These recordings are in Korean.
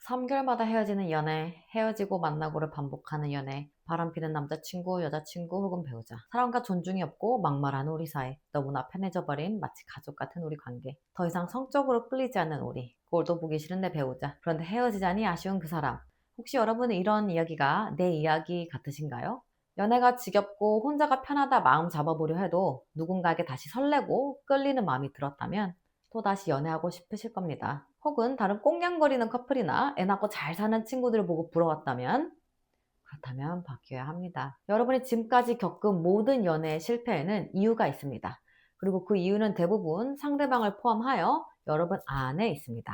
3개월마다 헤어지는 연애, 헤어지고 만나고를 반복하는 연애, 바람피는 남자친구, 여자친구 혹은 배우자. 사랑과 존중이 없고 막말하는 우리 사이. 너무나 편해져 버린 마치 가족 같은 우리 관계. 더 이상 성적으로 끌리지 않는 우리. 꼴도 보기 싫은 내 배우자. 그런데 헤어지자니 아쉬운 그 사람. 혹시 여러분은 이런 이야기가 내 이야기 같으신가요? 연애가 지겹고 혼자가 편하다 마음 잡아보려 해도 누군가에게 다시 설레고 끌리는 마음이 들었다면 또다시 연애하고 싶으실 겁니다. 혹은 다른 꽁냥거리는 커플이나 애 낳고 잘 사는 친구들을 보고 부러웠다면 그렇다면 바뀌어야 합니다. 여러분이 지금까지 겪은 모든 연애의 실패에는 이유가 있습니다. 그리고 그 이유는 대부분 상대방을 포함하여 여러분 안에 있습니다.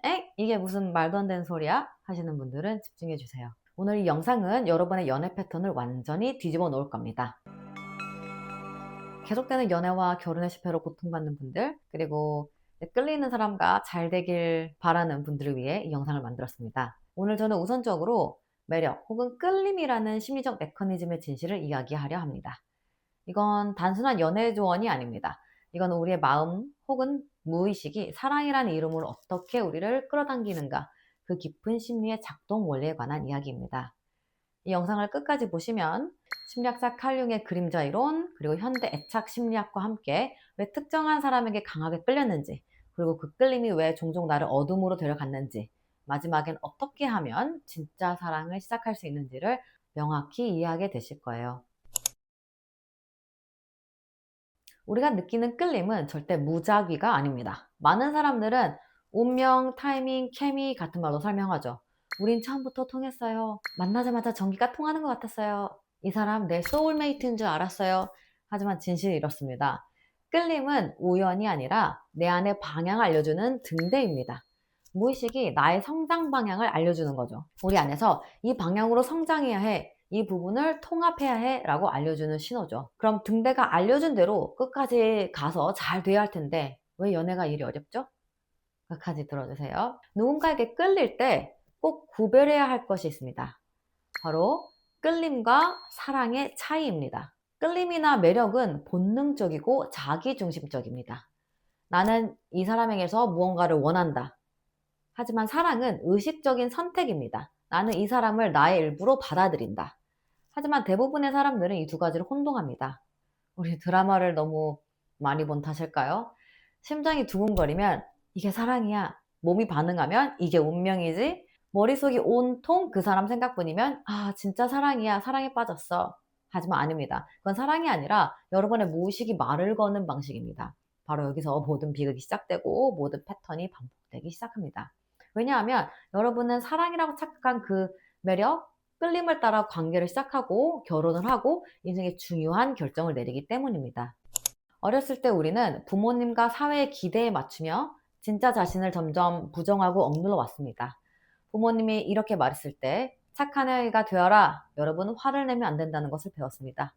에? 이게 무슨 말도 안 되는 소리야? 하시는 분들은 집중해 주세요. 오늘 이 영상은 여러분의 연애 패턴을 완전히 뒤집어 놓을 겁니다. 계속되는 연애와 결혼의 실패로 고통받는 분들, 그리고 끌리는 사람과 잘 되길 바라는 분들을 위해 이 영상을 만들었습니다. 오늘 저는 우선적으로 매력 혹은 끌림이라는 심리적 메커니즘의 진실을 이야기하려 합니다. 이건 단순한 연애 조언이 아닙니다. 이건 우리의 마음 혹은 무의식이 사랑이라는 이름으로 어떻게 우리를 끌어당기는가, 그 깊은 심리의 작동 원리에 관한 이야기입니다. 이 영상을 끝까지 보시면 심리학자 칼 융의 그림자 이론, 그리고 현대 애착 심리학과 함께 왜 특정한 사람에게 강하게 끌렸는지, 그리고 그 끌림이 왜 종종 나를 어둠으로 데려갔는지, 마지막엔 어떻게 하면 진짜 사랑을 시작할 수 있는지를 명확히 이해하게 되실 거예요. 우리가 느끼는 끌림은 절대 무작위가 아닙니다. 많은 사람들은 운명, 타이밍, 케미 같은 말로 설명하죠. 우린 처음부터 통했어요. 만나자마자 전기가 통하는 것 같았어요. 이 사람 내 소울메이트인 줄 알았어요. 하지만 진실이 이렇습니다. 끌림은 우연이 아니라 내 안의 방향을 알려주는 등대입니다. 무의식이 나의 성장 방향을 알려주는 거죠. 우리 안에서 이 방향으로 성장해야 해. 이 부분을 통합해야 해 라고 알려주는 신호죠. 그럼 등대가 알려준 대로 끝까지 가서 잘 돼야 할 텐데 왜 연애가 이리 어렵죠? 끝까지 들어주세요. 누군가에게 끌릴 때 꼭 구별해야 할 것이 있습니다. 바로 끌림과 사랑의 차이입니다. 끌림이나 매력은 본능적이고 자기중심적입니다. 나는 이 사람에게서 무언가를 원한다. 하지만 사랑은 의식적인 선택입니다. 나는 이 사람을 나의 일부로 받아들인다. 하지만 대부분의 사람들은 이 두 가지를 혼동합니다. 우리 드라마를 너무 많이 본 탓일까요? 심장이 두근거리면 이게 사랑이야. 몸이 반응하면 이게 운명이지. 머릿속이 온통 그 사람 생각뿐이면 아, 진짜 사랑이야. 사랑에 빠졌어. 하지만 아닙니다. 그건 사랑이 아니라 여러분의 무의식이 말을 거는 방식입니다. 바로 여기서 모든 비극이 시작되고 모든 패턴이 반복되기 시작합니다. 왜냐하면 여러분은 사랑이라고 착각한 그 매력, 끌림을 따라 관계를 시작하고 결혼을 하고 인생의 중요한 결정을 내리기 때문입니다. 어렸을 때 우리는 부모님과 사회의 기대에 맞추며 진짜 자신을 점점 부정하고 억눌러 왔습니다. 부모님이 이렇게 말했을 때 착한 아이가 되어라. 여러분은 화를 내면 안 된다는 것을 배웠습니다.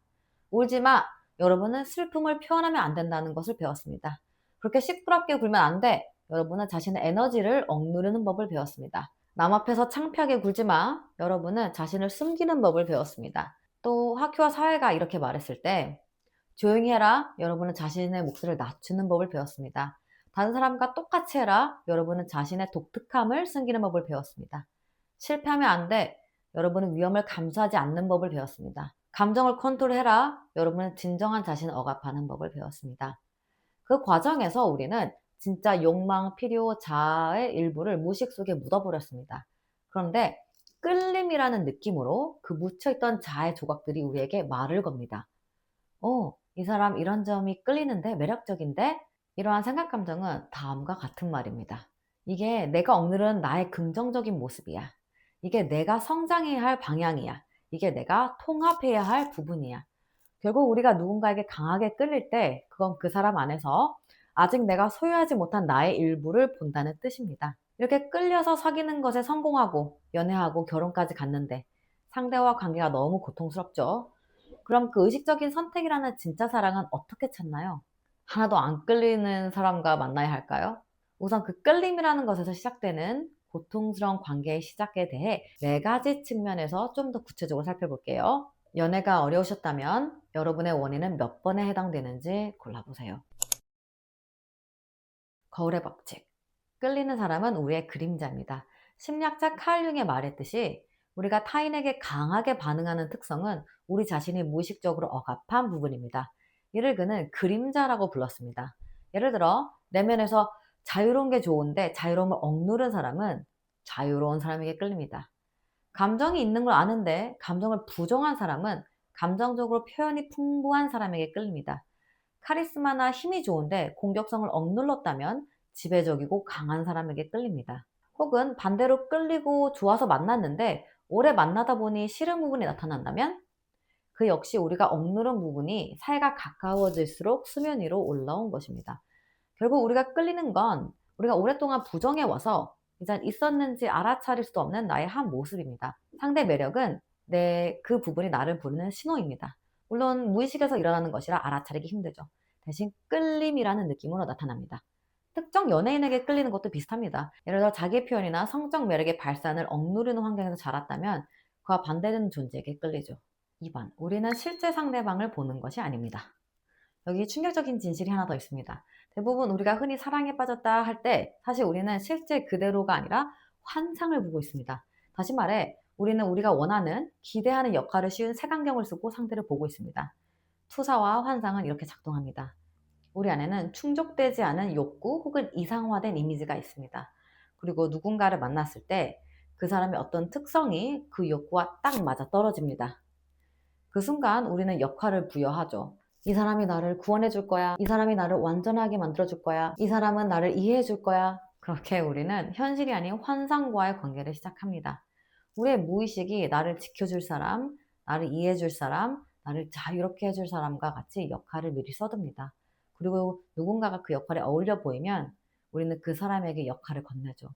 울지 마. 여러분은 슬픔을 표현하면 안 된다는 것을 배웠습니다. 그렇게 시끄럽게 굴면 안 돼. 여러분은 자신의 에너지를 억누르는 법을 배웠습니다. 남 앞에서 창피하게 굴지 마. 여러분은 자신을 숨기는 법을 배웠습니다. 또 학교와 사회가 이렇게 말했을 때 조용히 해라. 여러분은 자신의 목소리를 낮추는 법을 배웠습니다. 다른 사람과 똑같이 해라. 여러분은 자신의 독특함을 숨기는 법을 배웠습니다. 실패하면 안 돼. 여러분은 위험을 감수하지 않는 법을 배웠습니다. 감정을 컨트롤해라. 여러분은 진정한 자신을 억압하는 법을 배웠습니다. 그 과정에서 우리는 진짜 욕망, 필요, 자아의 일부를 무의식 속에 묻어버렸습니다. 그런데 끌림이라는 느낌으로 그 묻혀있던 자아의 조각들이 우리에게 말을 겁니다. 이 사람 이런 점이 끌리는데 매력적인데? 이러한 생각 감정은 다음과 같은 말입니다. 이게 내가 억누른 나의 긍정적인 모습이야. 이게 내가 성장해야 할 방향이야. 이게 내가 통합해야 할 부분이야. 결국 우리가 누군가에게 강하게 끌릴 때 그건 그 사람 안에서 아직 내가 소유하지 못한 나의 일부를 본다는 뜻입니다. 이렇게 끌려서 사귀는 것에 성공하고 연애하고 결혼까지 갔는데 상대와 관계가 너무 고통스럽죠. 그럼 그 의식적인 선택이라는 진짜 사랑은 어떻게 찾나요? 하나도 안 끌리는 사람과 만나야 할까요? 우선 그 끌림이라는 것에서 시작되는 고통스러운 관계의 시작에 대해 네 가지 측면에서 좀 더 구체적으로 살펴볼게요. 연애가 어려우셨다면 여러분의 원인은 몇 번에 해당되는지 골라보세요. 거울의 법칙. 끌리는 사람은 우리의 그림자입니다. 심리학자 칼 융의 말했듯이 우리가 타인에게 강하게 반응하는 특성은 우리 자신이 무의식적으로 억압한 부분입니다. 이를 그는 그림자라고 불렀습니다. 예를 들어 내면에서 자유로운 게 좋은데 자유로움을 억누른 사람은 자유로운 사람에게 끌립니다. 감정이 있는 걸 아는데 감정을 부정한 사람은 감정적으로 표현이 풍부한 사람에게 끌립니다. 카리스마나 힘이 좋은데 공격성을 억눌렀다면 지배적이고 강한 사람에게 끌립니다. 혹은 반대로 끌리고 좋아서 만났는데 오래 만나다 보니 싫은 부분이 나타난다면 그 역시 우리가 억누른 부분이 사이가 가까워질수록 수면 위로 올라온 것입니다. 결국 우리가 끌리는 건 우리가 오랫동안 부정해 와서 이제 있었는지 알아차릴 수도 없는 나의 한 모습입니다. 상대 매력은 그 부분이 나를 부르는 신호입니다. 물론 무의식에서 일어나는 것이라 알아차리기 힘들죠. 대신 끌림이라는 느낌으로 나타납니다. 특정 연예인에게 끌리는 것도 비슷합니다. 예를 들어 자기 표현이나 성적 매력의 발산을 억누르는 환경에서 자랐다면 그와 반대되는 존재에게 끌리죠. 2번, 우리는 실제 상대방을 보는 것이 아닙니다. 여기 충격적인 진실이 하나 더 있습니다. 대부분 우리가 흔히 사랑에 빠졌다 할 때 사실 우리는 실제 그대로가 아니라 환상을 보고 있습니다. 다시 말해 우리는 우리가 원하는, 기대하는 역할을 씌운 색안경을 쓰고 상대를 보고 있습니다. 투사와 환상은 이렇게 작동합니다. 우리 안에는 충족되지 않은 욕구 혹은 이상화된 이미지가 있습니다. 그리고 누군가를 만났을 때 그 사람의 어떤 특성이 그 욕구와 딱 맞아 떨어집니다. 그 순간 우리는 역할을 부여하죠. 이 사람이 나를 구원해 줄 거야. 이 사람이 나를 완전하게 만들어 줄 거야. 이 사람은 나를 이해해 줄 거야. 그렇게 우리는 현실이 아닌 환상과의 관계를 시작합니다. 우리의 무의식이 나를 지켜줄 사람, 나를 이해해 줄 사람, 나를 자유롭게 해줄 사람과 같이 역할을 미리 써둡니다. 그리고 누군가가 그 역할에 어울려 보이면 우리는 그 사람에게 역할을 건네죠.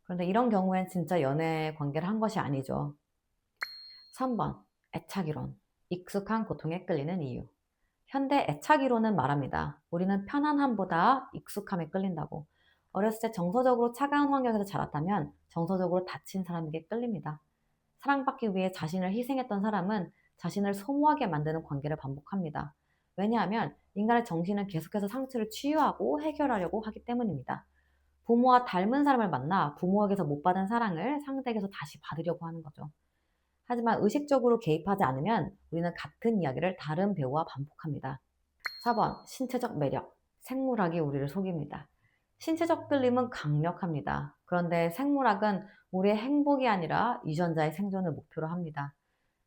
그런데 이런 경우엔 진짜 연애 관계를 한 것이 아니죠. 3번, 애착이론. 익숙한 고통에 끌리는 이유. 현대 애착이론은 말합니다. 우리는 편안함보다 익숙함에 끌린다고. 어렸을 때 정서적으로 차가운 환경에서 자랐다면 정서적으로 다친 사람에게 끌립니다. 사랑받기 위해 자신을 희생했던 사람은 자신을 소모하게 만드는 관계를 반복합니다. 왜냐하면 인간의 정신은 계속해서 상처를 치유하고 해결하려고 하기 때문입니다. 부모와 닮은 사람을 만나 부모에게서 못 받은 사랑을 상대에게서 다시 받으려고 하는 거죠. 하지만 의식적으로 개입하지 않으면 우리는 같은 이야기를 다른 배우와 반복합니다. 4번, 신체적 매력. 생물학이 우리를 속입니다. 신체적 끌림은 강력합니다. 그런데 생물학은 우리의 행복이 아니라 유전자의 생존을 목표로 합니다.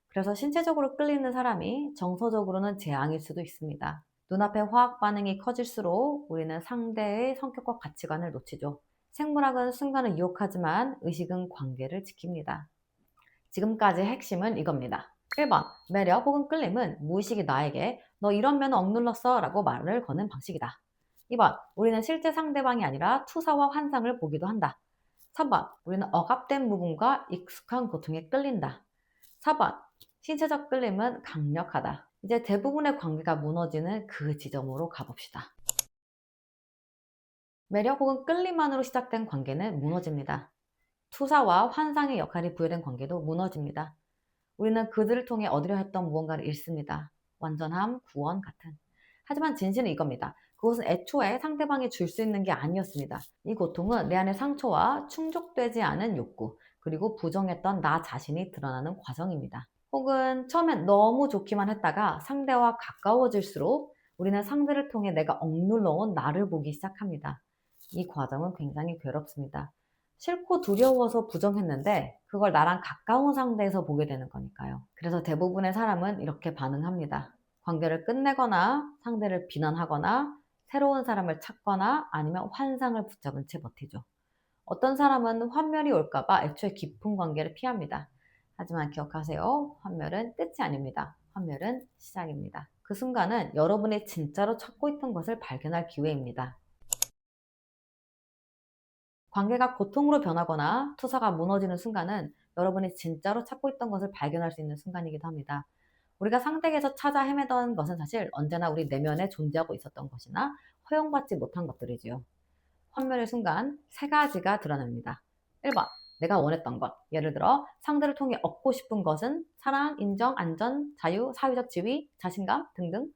그래서 신체적으로 끌리는 사람이 정서적으로는 재앙일 수도 있습니다. 눈앞의 화학 반응이 커질수록 우리는 상대의 성격과 가치관을 놓치죠. 생물학은 순간을 유혹하지만 의식은 관계를 지킵니다. 지금까지 핵심은 이겁니다. 1번, 매력 혹은 끌림은 무의식이 나에게 너 이런 면은 억눌렀어 라고 말을 거는 방식이다. 2번, 우리는 실제 상대방이 아니라 투사와 환상을 보기도 한다. 3번, 우리는 억압된 부분과 익숙한 고통에 끌린다. 4번, 신체적 끌림은 강력하다. 이제 대부분의 관계가 무너지는 그 지점으로 가봅시다. 매력 혹은 끌림만으로 시작된 관계는 무너집니다. 투사와 환상의 역할이 부여된 관계도 무너집니다. 우리는 그들을 통해 얻으려 했던 무언가를 잃습니다. 완전함, 구원 같은. 하지만 진실은 이겁니다. 그것은 애초에 상대방이 줄 수 있는 게 아니었습니다. 이 고통은 내 안의 상처와 충족되지 않은 욕구, 그리고 부정했던 나 자신이 드러나는 과정입니다. 혹은 처음엔 너무 좋기만 했다가 상대와 가까워질수록 우리는 상대를 통해 내가 억눌러온 나를 보기 시작합니다. 이 과정은 굉장히 괴롭습니다. 싫고 두려워서 부정했는데 그걸 나랑 가까운 상대에서 보게 되는 거니까요. 그래서 대부분의 사람은 이렇게 반응합니다. 관계를 끝내거나 상대를 비난하거나 새로운 사람을 찾거나 아니면 환상을 붙잡은 채 버티죠. 어떤 사람은 환멸이 올까봐 애초에 깊은 관계를 피합니다. 하지만 기억하세요. 환멸은 끝이 아닙니다. 환멸은 시작입니다. 그 순간은 여러분이 진짜로 찾고 있던 것을 발견할 기회입니다. 관계가 고통으로 변하거나 투사가 무너지는 순간은 여러분이 진짜로 찾고 있던 것을 발견할 수 있는 순간이기도 합니다. 우리가 상대에게서 찾아 헤매던 것은 사실 언제나 우리 내면에 존재하고 있었던 것이나 허용받지 못한 것들이지요. 환멸의 순간 세 가지가 드러납니다. 1번, 내가 원했던 것. 예를 들어 상대를 통해 얻고 싶은 것은 사랑, 인정, 안전, 자유, 사회적 지위, 자신감 등등.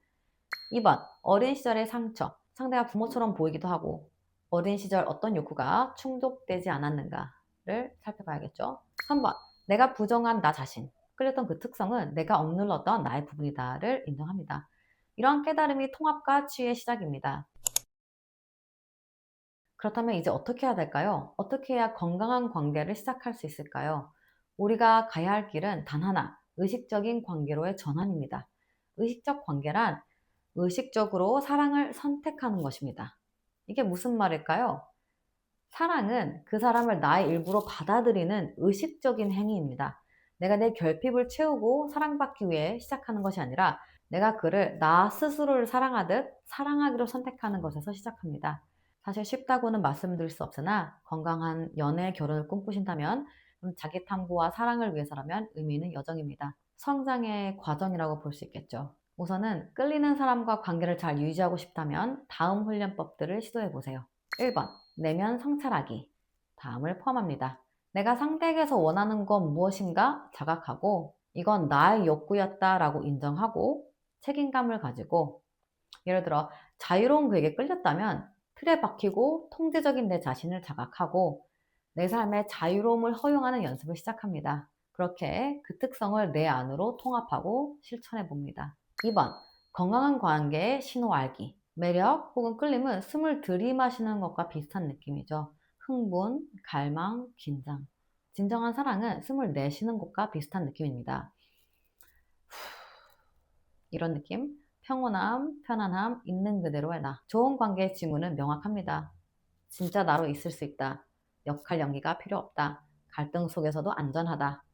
2번, 어린 시절의 상처. 상대가 부모처럼 보이기도 하고 어린 시절 어떤 욕구가 충족되지 않았는가. 관계를 살펴봐야겠죠. 3번, 내가 부정한 나 자신. 끌렸던 그 특성은 내가 억눌렀던 나의 부분이다를 인정합니다. 이러한 깨달음이 통합과 치유의 시작입니다. 그렇다면 이제 어떻게 해야 될까요? 어떻게 해야 건강한 관계를 시작할 수 있을까요? 우리가 가야 할 길은 단 하나, 의식적인 관계로의 전환입니다. 의식적 관계란 의식적으로 사랑을 선택하는 것입니다. 이게 무슨 말일까요? 사랑은 그 사람을 나의 일부로 받아들이는 의식적인 행위입니다. 내가 내 결핍을 채우고 사랑받기 위해 시작하는 것이 아니라 내가 그를 나 스스로를 사랑하듯 사랑하기로 선택하는 것에서 시작합니다. 사실 쉽다고는 말씀드릴 수 없으나 건강한 연애, 결혼을 꿈꾸신다면 자기 탐구와 사랑을 위해서라면 의미 있는 여정입니다. 성장의 과정이라고 볼 수 있겠죠. 우선은 끌리는 사람과 관계를 잘 유지하고 싶다면 다음 훈련법들을 시도해 보세요. 1번, 내면 성찰하기. 다음을 포함합니다. 내가 상대에게서 원하는 건 무엇인가 자각하고 이건 나의 욕구였다라고 인정하고 책임감을 가지고, 예를 들어 자유로운 그에게 끌렸다면 틀에 박히고 통제적인 내 자신을 자각하고 내 삶의 자유로움을 허용하는 연습을 시작합니다. 그렇게 그 특성을 내 안으로 통합하고 실천해 봅니다. 2번, 건강한 관계의 신호 알기. 매력 혹은 끌림은 숨을 들이마시는 것과 비슷한 느낌이죠. 흥분, 갈망, 긴장. 진정한 사랑은 숨을 내쉬는 것과 비슷한 느낌입니다. 이런 느낌. 평온함, 편안함, 있는 그대로의 나. 좋은 관계의 징후는 명확합니다. 진짜 나로 있을 수 있다. 역할 연기가 필요 없다. 갈등 속에서도 안전하다.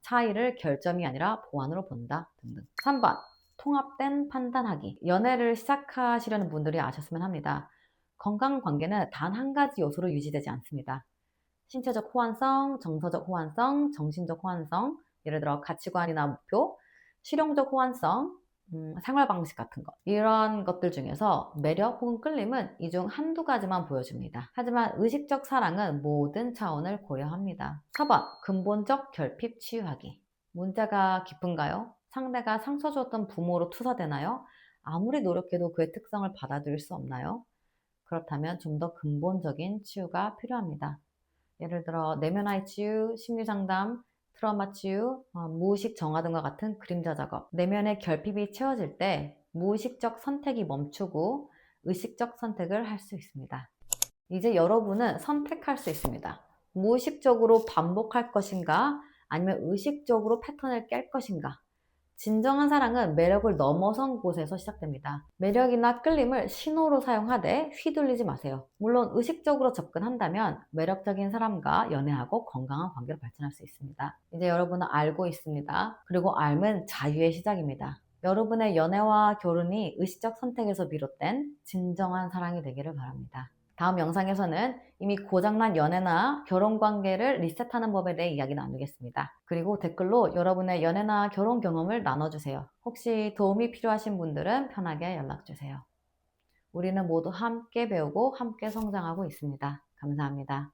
차이를 결점이 아니라 보완으로 본다. 등등. 3번. 통합된 판단하기. 연애를 시작하시려는 분들이 아셨으면 합니다. 건강 관계는 단 한 가지 요소로 유지되지 않습니다. 신체적 호환성, 정서적 호환성, 정신적 호환성, 예를 들어 가치관이나 목표, 실용적 호환성, 생활 방식 같은 것. 이런 것들 중에서 매력 혹은 끌림은 이 중 한두 가지만 보여줍니다. 하지만 의식적 사랑은 모든 차원을 고려합니다. 4번, 근본적 결핍 치유하기. 문제가 깊은가요? 상대가 상처 주었던 부모로 투사되나요? 아무리 노력해도 그의 특성을 받아들일 수 없나요? 그렇다면 좀 더 근본적인 치유가 필요합니다. 예를 들어 내면화의 치유, 심리상담, 트라우마 치유, 무의식 정화 등과 같은 그림자 작업. 내면의 결핍이 채워질 때 무의식적 선택이 멈추고 의식적 선택을 할 수 있습니다. 이제 여러분은 선택할 수 있습니다. 무의식적으로 반복할 것인가 아니면 의식적으로 패턴을 깰 것인가. 진정한 사랑은 매력을 넘어선 곳에서 시작됩니다. 매력이나 끌림을 신호로 사용하되 휘둘리지 마세요. 물론 의식적으로 접근한다면 매력적인 사람과 연애하고 건강한 관계로 발전할 수 있습니다. 이제 여러분은 알고 있습니다. 그리고 알면 자유의 시작입니다. 여러분의 연애와 결혼이 의식적 선택에서 비롯된 진정한 사랑이 되기를 바랍니다. 다음 영상에서는 이미 고장난 연애나 결혼 관계를 리셋하는 법에 대해 이야기 나누겠습니다. 그리고 댓글로 여러분의 연애나 결혼 경험을 나눠주세요. 혹시 도움이 필요하신 분들은 편하게 연락주세요. 우리는 모두 함께 배우고 함께 성장하고 있습니다. 감사합니다.